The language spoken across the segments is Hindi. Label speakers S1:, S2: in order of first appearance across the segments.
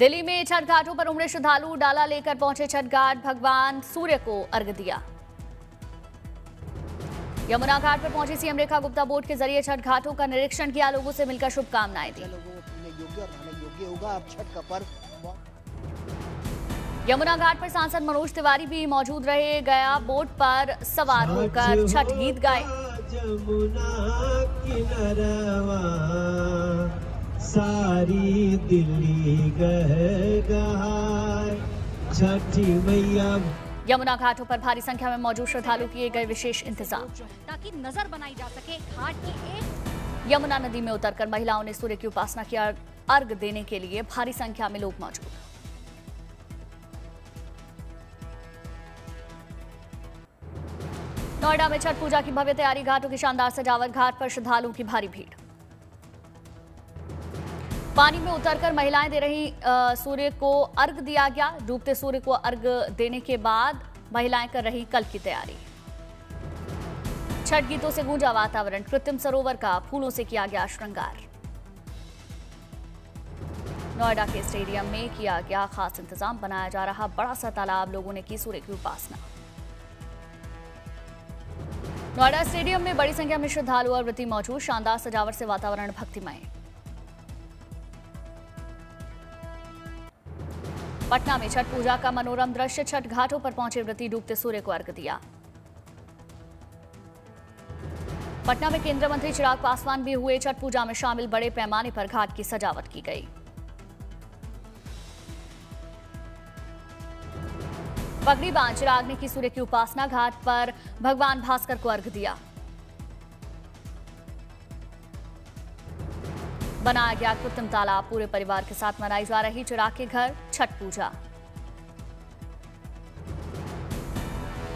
S1: दिल्ली में छठ घाटों पर उमड़े श्रद्धालु डाला लेकर पहुंचे छठ घाट, भगवान सूर्य को अर्घ्य दिया। यमुना घाट पर पहुंची सीएम रेखा गुप्ता बोट के जरिए छठ घाटों का निरीक्षण किया, लोगों से मिलकर शुभकामनाएं दी।
S2: लोगों को पीने योग्य और नहाने योग्य होगा अब छठ का पर्व।
S1: यमुना घाट पर सांसद मनोज तिवारी भी मौजूद रहे, गया बोट पर सवार होकर छठ गीत गाए।
S3: सारी दिल्ली छठी मैया।
S1: यमुना घाटों पर भारी संख्या में मौजूद श्रद्धालु किए गए विशेष इंतजाम
S4: ताकि नजर बनाई जा सके घाट की एक।
S1: यमुना नदी में उतरकर महिलाओं ने सूर्य की उपासना की, अर्घ देने के लिए भारी संख्या में लोग मौजूद। नोएडा में छठ पूजा की भव्य तैयारी, घाटों की शानदार सजावट, घाट पर श्रद्धालुओं की भारी भीड़। पानी में उतरकर महिलाएं दे रही सूर्य को अर्घ दिया गया। डूबते सूर्य को अर्घ देने के बाद महिलाएं कर रही कल की तैयारी। छठ गीतों से गूंजा वातावरण, कृत्रिम सरोवर का फूलों से किया गया श्रृंगार। नोएडा के स्टेडियम में किया गया खास इंतजाम, बनाया जा रहा बड़ा सा तालाब, लोगों ने की सूर्य की उपासना। नोएडा स्टेडियम में बड़ी संख्या में श्रद्धालु और व्रती मौजूद, शानदार सजावट से वातावरण भक्तिमय। पटना में छठ पूजा का मनोरम दृश्य, छठ घाटों पर पहुंचे व्रती डूबते सूर्य को अर्घ्य दिया। पटना में केंद्रीय मंत्री चिराग पासवान भी हुए छठ पूजा में शामिल, बड़े पैमाने पर घाट की सजावट की गई। पगड़ी बांध चिराग ने की सूर्य की उपासना, घाट पर भगवान भास्कर को अर्घ्य दिया। बनाया गया कृत्रिम तालाब, पूरे परिवार के साथ मनाई जा रही चिराग के घर छठ पूजा।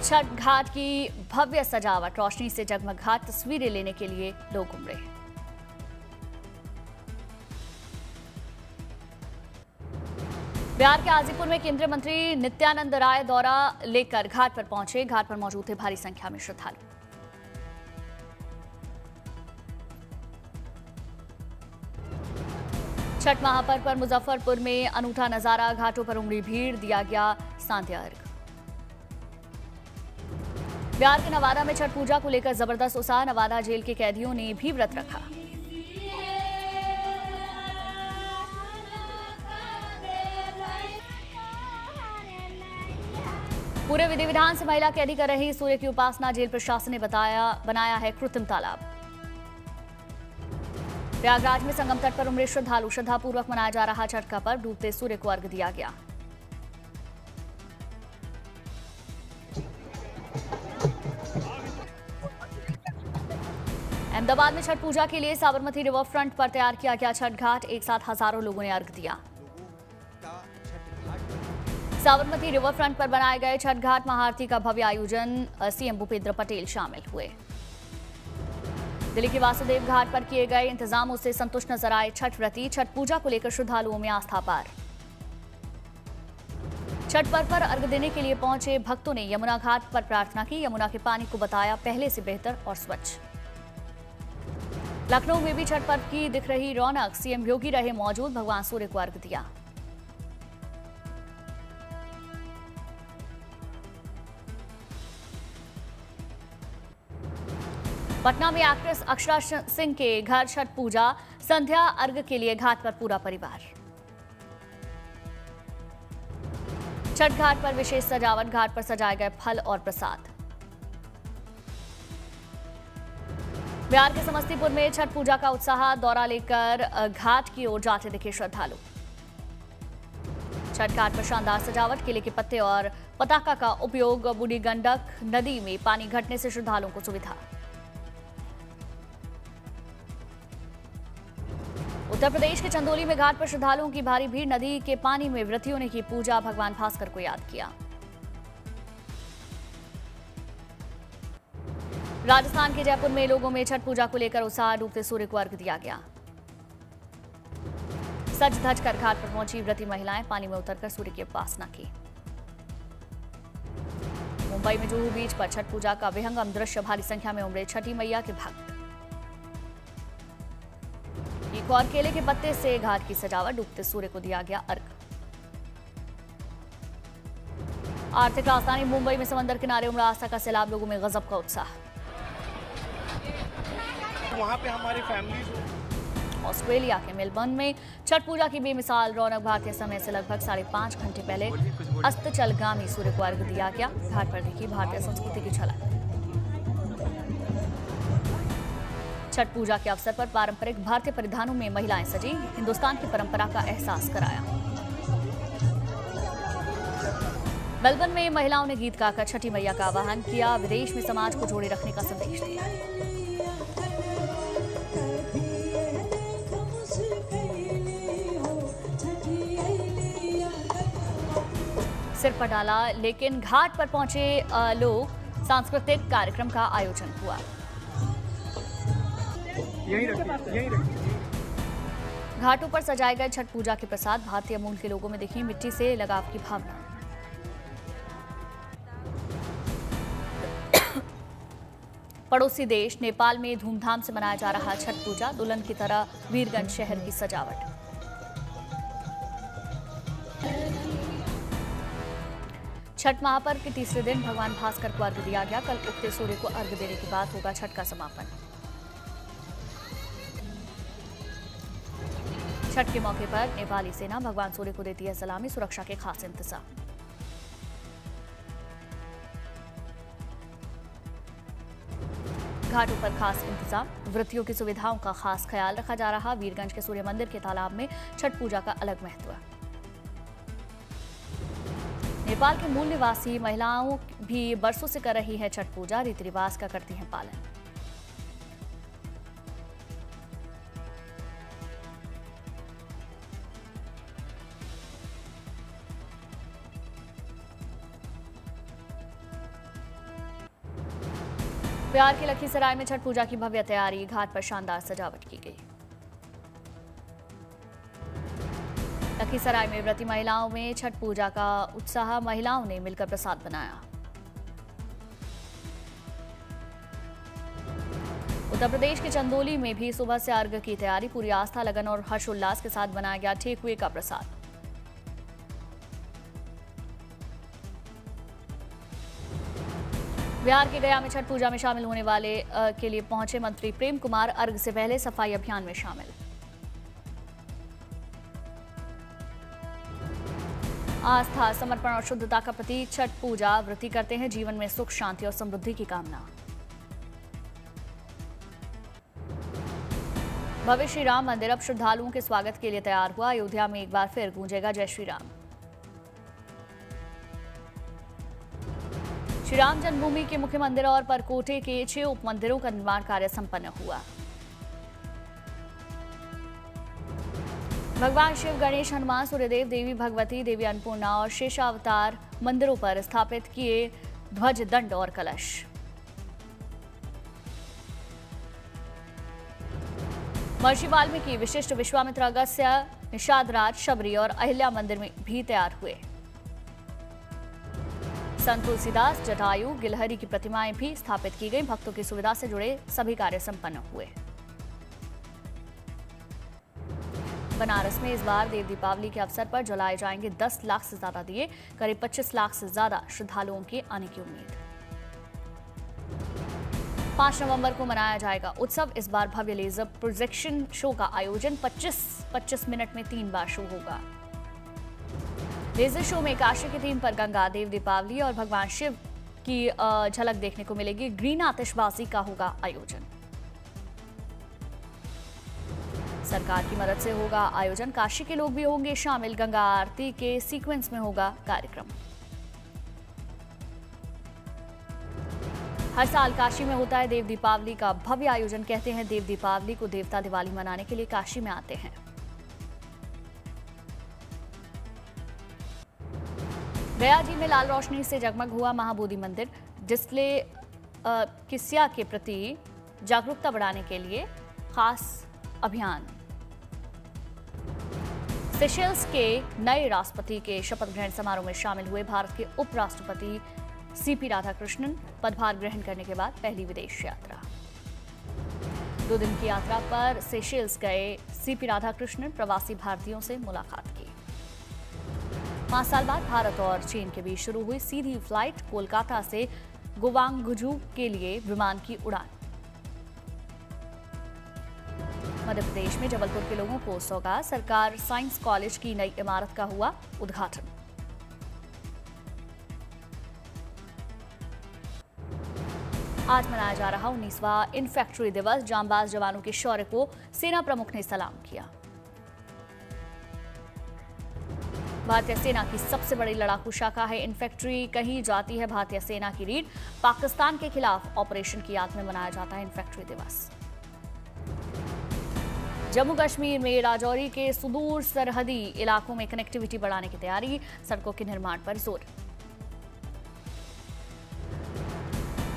S1: छठ घाट की भव्य सजावट, रोशनी से जगमग घाट, तस्वीरें लेने के लिए लोग उमड़े। बिहार के हाजीपुर में केंद्रीय मंत्री नित्यानंद राय दौरा लेकर घाट पर पहुंचे, घाट पर मौजूद थे भारी संख्या में श्रद्धालु। छठ महापर्व पर मुजफ्फरपुर में अनूठा नजारा, घाटों पर उमड़ी भीड़, दिया गया सांध्य अर्घ। बिहार के नवादा में छठ पूजा को लेकर जबरदस्त उत्साह, नवादा जेल के कैदियों ने भी व्रत रखा। पूरे विधि विधान से महिला कैदी कर रही सूर्य की उपासना, जेल प्रशासन ने बनाया है कृत्रिम तालाब। प्रयागराज में संगम तट पर उमड़े श्रद्धालु, श्रद्धापूर्वक मनाया जा रहा छठ का पर्व, डूबते सूर्य को अर्घ्य दिया गया। अहमदाबाद में छठ पूजा के लिए साबरमती रिवर फ्रंट पर तैयार किया गया छठ घाट, एक साथ हजारों लोगों ने अर्घ्य दिया। साबरमती रिवर फ्रंट पर बनाए गए छठ घाट महाआरती का भव्य आयोजन, सीएम भूपेंद्र पटेल शामिल हुए। दिल्ली के वासुदेव घाट पर किए गए इंतजामों से संतुष्ट नजर आए छठ व्रती, छठ पूजा को लेकर श्रद्धालुओं में आस्था पार। छठ पर्व पर अर्घ्य देने के लिए पहुंचे भक्तों ने यमुना घाट पर प्रार्थना की, यमुना के पानी को बताया पहले से बेहतर और स्वच्छ। लखनऊ में भी छठ पर्व की दिख रही रौनक, सीएम योगी रहे मौजूद, भगवान सूर्य को अर्घ्य दिया। पटना में एक्ट्रेस अक्षरा सिंह के घर छठ पूजा, संध्या अर्घ्य के लिए घाट पर पूरा परिवार। छठ घाट पर विशेष सजावट, घाट पर सजाए गए फल और प्रसाद। बिहार के समस्तीपुर में छठ पूजा का उत्साह, दौरा लेकर घाट की ओर जाते दिखे श्रद्धालु। छठ घाट पर शानदार सजावट, केले के पत्ते और पताका का उपयोग, बूढ़ी गंडक नदी में पानी घटने से श्रद्धालुओं को सुविधा। उत्तर प्रदेश के चंदौली में घाट पर श्रद्धालुओं की भारी भीड़, नदी के पानी में व्रतियों ने की पूजा, भगवान भास्कर को याद किया। राजस्थान के जयपुर में लोगों में छठ पूजा को लेकर उत्साह, डूबते सूर्य को अर्घ्य दिया गया। सज धज कर घाट पर पहुंची व्रती महिलाएं, पानी में उतरकर सूर्य की उपासना की। मुंबई में जुहू बीच पर छठ पूजा का विहंगम दृश्य, भारी संख्या में उमड़े छठी मैया के भक्त। एक और केले के पत्ते से घाट की सजावट, डूबते सूर्य को दिया गया अर्घ। आर्थिक राजधानी मुंबई में समंदर किनारे उमड़ा आस्था का सैलाब, लोगों में गजब का उत्साह।
S5: वहाँ पे हमारी फैमिली।
S1: ऑस्ट्रेलिया के मेलबर्न में छठ पूजा की बेमिसाल रौनक। भारतीय समय से लगभग 5.5 घंटे पहले अस्ताचलगामी सूर्य को अर्घ्य दिया गया। घाट पर दिखी भारतीय संस्कृति की झलक। छठ पूजा के अवसर पर पारंपरिक भारतीय परिधानों में महिलाएं सजी, हिंदुस्तान की परंपरा का एहसास कराया। मेलबर्न में महिलाओं ने गीत गाकर छठी मैया का आह्वान किया, विदेश में समाज को जोड़े रखने का संदेश दिया। सिर पर डाला, लेकिन घाट पर पहुंचे लोग। सांस्कृतिक कार्यक्रम का आयोजन हुआ। घाटों पर सजाए गए छठ पूजा के प्रसाद। भारतीय मूल के लोगों में दिखी मिट्टी से लगाव की भावना। पड़ोसी देश नेपाल में धूमधाम से मनाया जा रहा छठ पूजा। दुल्हन की तरह वीरगंज शहर की सजावट। छठ महापर्व के तीसरे दिन भगवान भास्कर को अर्घ्य दिया गया। कल उगते सूर्य को अर्घ्य देने के बाद होगा छठ का समापन। छठ के मौके पर नेपाली सेना भगवान सूर्य को देती है सलामी, सुरक्षा के खास इंतजाम। घाटों पर खास इंतजाम, व्रतियों की सुविधाओं का खास ख्याल रखा जा रहा। वीरगंज के सूर्य मंदिर के तालाब में छठ पूजा का अलग महत्व। नेपाल के मूल निवासी महिलाओं भी बरसों से कर रही है छठ पूजा, रीति रिवाज का करती हैं पालन। बिहार के लखीसराय में छठ पूजा की भव्य तैयारी। घाट पर शानदार सजावट की गई। लखीसराय में व्रती महिलाओं में छठ पूजा का उत्साह। महिलाओं ने मिलकर प्रसाद बनाया। उत्तर प्रदेश के चंदौली में भी सुबह से अर्घ्य की तैयारी। पूरी आस्था, लगन और हर्षोल्लास के साथ बनाया गया ठेकुए का प्रसाद। बिहार के गया में छठ पूजा में शामिल होने वाले के लिए पहुंचे मंत्री प्रेम कुमार। अर्घ्य से पहले सफाई अभियान में शामिल। आस्था, समर्पण और शुद्धता का प्रतीक छठ पूजा। व्रती करते हैं जीवन में सुख, शांति और समृद्धि की कामना। भव्य श्री राम मंदिर अब श्रद्धालुओं के स्वागत के लिए तैयार हुआ। अयोध्या में एक बार फिर गूंजेगा जय श्री राम। श्री राम जन्मभूमि के मुख्य मंदिर और परकोटे के 6 उप मंदिरों का निर्माण कार्य संपन्न हुआ। भगवान शिव, गणेश, हनुमान, सूर्यदेव, देवी भगवती, देवी अन्नपूर्णा और शेषावतार मंदिरों पर स्थापित किए ध्वज, दंड और कलश। महर्षि वाल्मीकि, विशिष्ट, विश्वामित्र, अगस्त्य, निषादराज, शबरी और अहिल्या मंदिर में भी तैयार हुए। संत तुलसीदास, जटायु, गिलहरी की प्रतिमाएं भी स्थापित की गई। भक्तों की सुविधा से जुड़े सभी कार्य संपन्न हुए। बनारस में इस बार देव दीपावली के अवसर पर जलाए जाएंगे 10 लाख से ज्यादा दिए। करीब 25 लाख से ज्यादा श्रद्धालुओं के आने की उम्मीद। 5 नवंबर को मनाया जाएगा उत्सव। इस बार भव्य लेजर प्रोजेक्शन शो का आयोजन। 25 मिनट में 3 बार शो होगा। लेजर शो में काशी की थीम पर गंगा, देव दीपावली और भगवान शिव की झलक देखने को मिलेगी। ग्रीन आतिशबाजी का होगा आयोजन। सरकार की मदद से होगा आयोजन। काशी के लोग भी होंगे शामिल। गंगा आरती के सीक्वेंस में होगा कार्यक्रम। हर साल काशी में होता है देव दीपावली का भव्य आयोजन। कहते हैं देव दीपावली को देवता दिवाली मनाने के लिए काशी में आते हैं। गया जी में लाल रोशनी से जगमग हुआ महाबोधि मंदिर। डिस्प्ले किस्या के प्रति जागरूकता बढ़ाने के लिए खास अभियान। सेशेल्स के नए राष्ट्रपति के शपथ ग्रहण समारोह में शामिल हुए भारत के उपराष्ट्रपति सीपी राधाकृष्णन। पदभार ग्रहण करने के बाद पहली विदेश यात्रा। 2 दिन की यात्रा पर सेशेल्स गए सीपी राधाकृष्णन। प्रवासी भारतीयों से मुलाकात की। 5 साल बाद भारत और चीन के बीच शुरू हुई सीधी फ्लाइट कोलकाता से गुवांगझू के लिए विमान की उड़ान। मध्य प्रदेश में जबलपुर के लोगों को सौगात, सरकार साइंस कॉलेज की नई इमारत का हुआ उद्घाटन। आज मनाया जा रहा 19वां इन्फैक्ट्री दिवस, जांबाज जवानों के शौर्य को सेना प्रमुख ने सलाम किया। भारतीय सेना की सबसे बड़ी लड़ाकू शाखा है इन्फैक्ट्री, कही जाती है भारतीय सेना की रीढ़। पाकिस्तान के खिलाफ ऑपरेशन की याद में मनाया जाता है इन्फैक्ट्री दिवस। जम्मू कश्मीर में राजौरी के सुदूर सरहदी इलाकों में कनेक्टिविटी बढ़ाने की तैयारी, सड़कों के निर्माण पर जोर।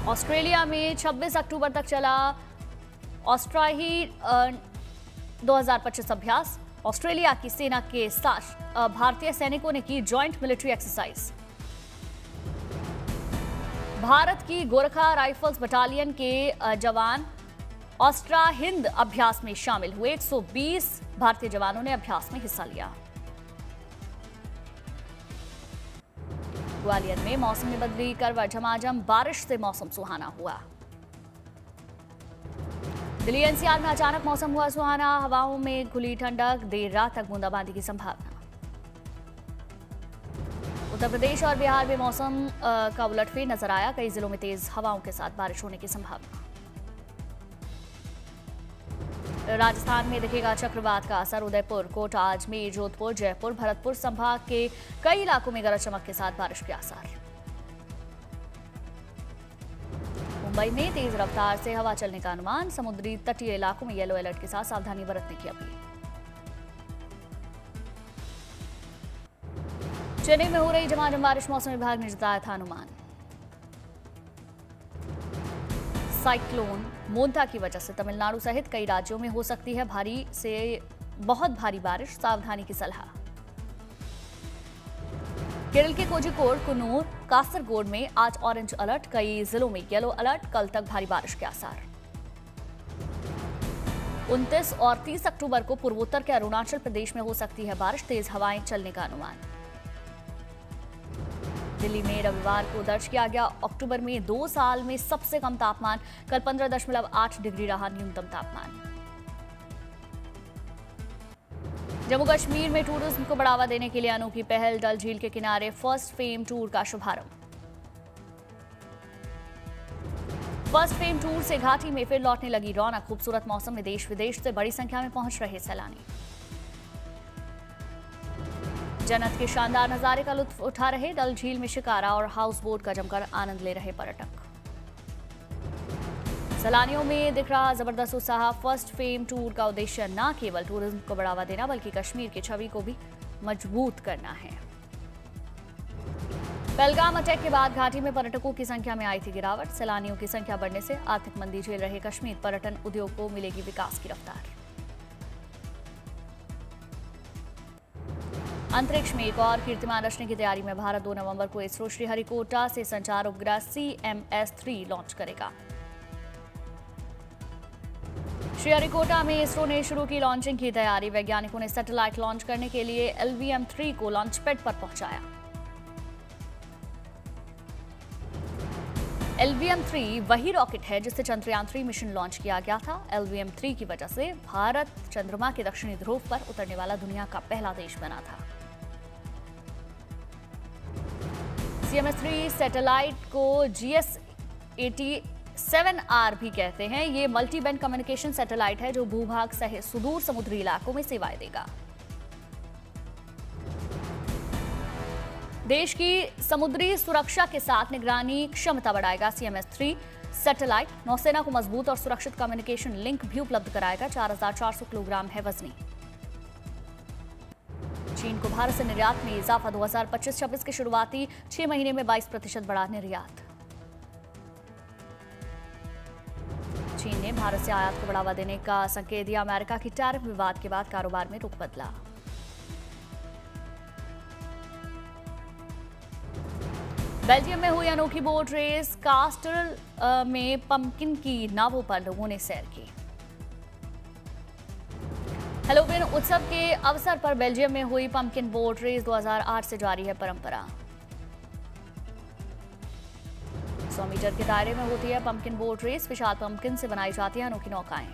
S1: ऑस्ट्रेलिया में 26 अक्टूबर तक चला ऑस्ट्राही 2025 अभ्यास। ऑस्ट्रेलिया की सेना के साथ भारतीय सैनिकों ने की जॉइंट मिलिट्री एक्सरसाइज। भारत की गोरखा राइफल्स बटालियन के जवान ऑस्ट्रा हिंद अभ्यास में शामिल हुए। 120 भारतीय जवानों ने अभ्यास में हिस्सा लिया। ग्वालियर में मौसम में बदली करवट, झमाझम बारिश से मौसम सुहाना हुआ। दिल्ली एनसीआर में अचानक मौसम हुआ सुहाना, हवाओं में खुली ठंडक, देर रात तक बूंदाबांदी की संभावना। उत्तर प्रदेश और बिहार में मौसम का उलटफेर नजर आया, कई जिलों में तेज हवाओं के साथ बारिश होने की संभावना। राजस्थान में दिखेगा चक्रवात का असर, उदयपुर, कोटा, अजमेर, जोधपुर, जयपुर, भरतपुर संभाग के कई इलाकों में गरज चमक के साथ बारिश के आसार। मुंबई में तेज रफ्तार से हवा चलने का अनुमान, समुद्री तटीय इलाकों में येलो अलर्ट के साथ सावधानी बरतने की अपील। चेन्नई में हो रही झमाझम बारिश, मौसम विभाग ने जताया था अनुमान। साइक्लोन मोंता की वजह से तमिलनाडु सहित कई राज्यों में हो सकती है भारी से बहुत भारी बारिश, सावधानी की सलाह। केरल के कोझिकोड, कुन्नूर, कासरगोड में आज ऑरेंज अलर्ट, कई जिलों में येलो अलर्ट, कल तक भारी बारिश के आसार। 29 और 30 अक्टूबर को पूर्वोत्तर के अरुणाचल प्रदेश में हो सकती है बारिश, तेज हवाएं चलने का अनुमान। दिल्ली में रविवार को दर्ज किया गया अक्टूबर में 2 साल में सबसे कम तापमान, कल 15.8 डिग्री रहा न्यूनतम तापमान। जम्मू कश्मीर में टूरिज्म को बढ़ावा देने के लिए अनोखी पहल, डल झील के किनारे फर्स्ट फेम टूर का शुभारंभ। फर्स्ट फेम टूर से घाटी में फिर लौटने लगी रौनक, खूबसूरत मौसम में देश विदेश से बड़ी संख्या में पहुंच रहे सैलानी। जन्नत के शानदार नजारे का लुत्फ उठा रहे, डल झील में शिकारा और हाउस बोट का जमकर आनंद ले रहे पर्यटक। सैलानियों में दिख रहा जबरदस्त उत्साह। फर्स्ट फेम टूर का उद्देश्य न केवल टूरिज्म को बढ़ावा देना बल्कि कश्मीर की छवि को भी मजबूत करना है। पहलगाम अटैक के बाद घाटी में पर्यटकों की संख्या में आई थी गिरावट, सैलानियों की संख्या बढ़ने से आर्थिक मंदी झेल रहे कश्मीर पर्यटन उद्योग को मिलेगी विकास की रफ्तार। अंतरिक्ष में एक और कीर्तिमान रचने की तैयारी में भारत 2 नवंबर को इसरो श्रीहरिकोटा से संचार उपग्रह CMS-3 लॉन्च करेगा। श्रीहरिकोटा में इसरो ने शुरू की लॉन्चिंग की तैयारी, वैज्ञानिकों ने सैटेलाइट लॉन्च करने के लिए LVM-3 को लॉन्च पैड पर पहुंचाया। LVM-3 वही रॉकेट है जिससे चंद्रयान 3 मिशन लॉन्च किया गया था। LVM-3 की वजह से भारत चंद्रमा के दक्षिणी ध्रुव पर उतरने वाला दुनिया का पहला देश बना था। CMS-3 सैटेलाइट को GS-87R भी कहते हैं। ये मल्टी बैंड कम्युनिकेशन सैटेलाइट है जो भूभाग सहित सुदूर समुद्री इलाकों में सेवाएं देगा। देश की समुद्री सुरक्षा के साथ निगरानी क्षमता बढ़ाएगा। CMS-3 सैटेलाइट नौसेना को मजबूत और सुरक्षित कम्युनिकेशन लिंक भी उपलब्ध कराएगा। 4400 किलोग्राम है वजनी। चीन को भारत से निर्यात में इजाफा, 2025-26 के शुरुआती 6 महीने में 22% बढ़ा निर्यात। चीन ने भारत से आयात को बढ़ावा देने का संकेत दिया। अमेरिका की टैरिफ विवाद के बाद कारोबार में रुख बदला। बेल्जियम में हुई अनोखी बोट रेस, कास्टल में पंपकिन की नावों पर लोगों ने सैर की। हैलोवीन उत्सव के अवसर पर बेल्जियम में हुई पंपकिन बोट रेस 2008 से जारी है परंपरा। 100 मीटर के दायरे में होती है पंपकिन बोट रेस। विशाल पंपकिन से बनाई जाती है अनोखी नौकाएं।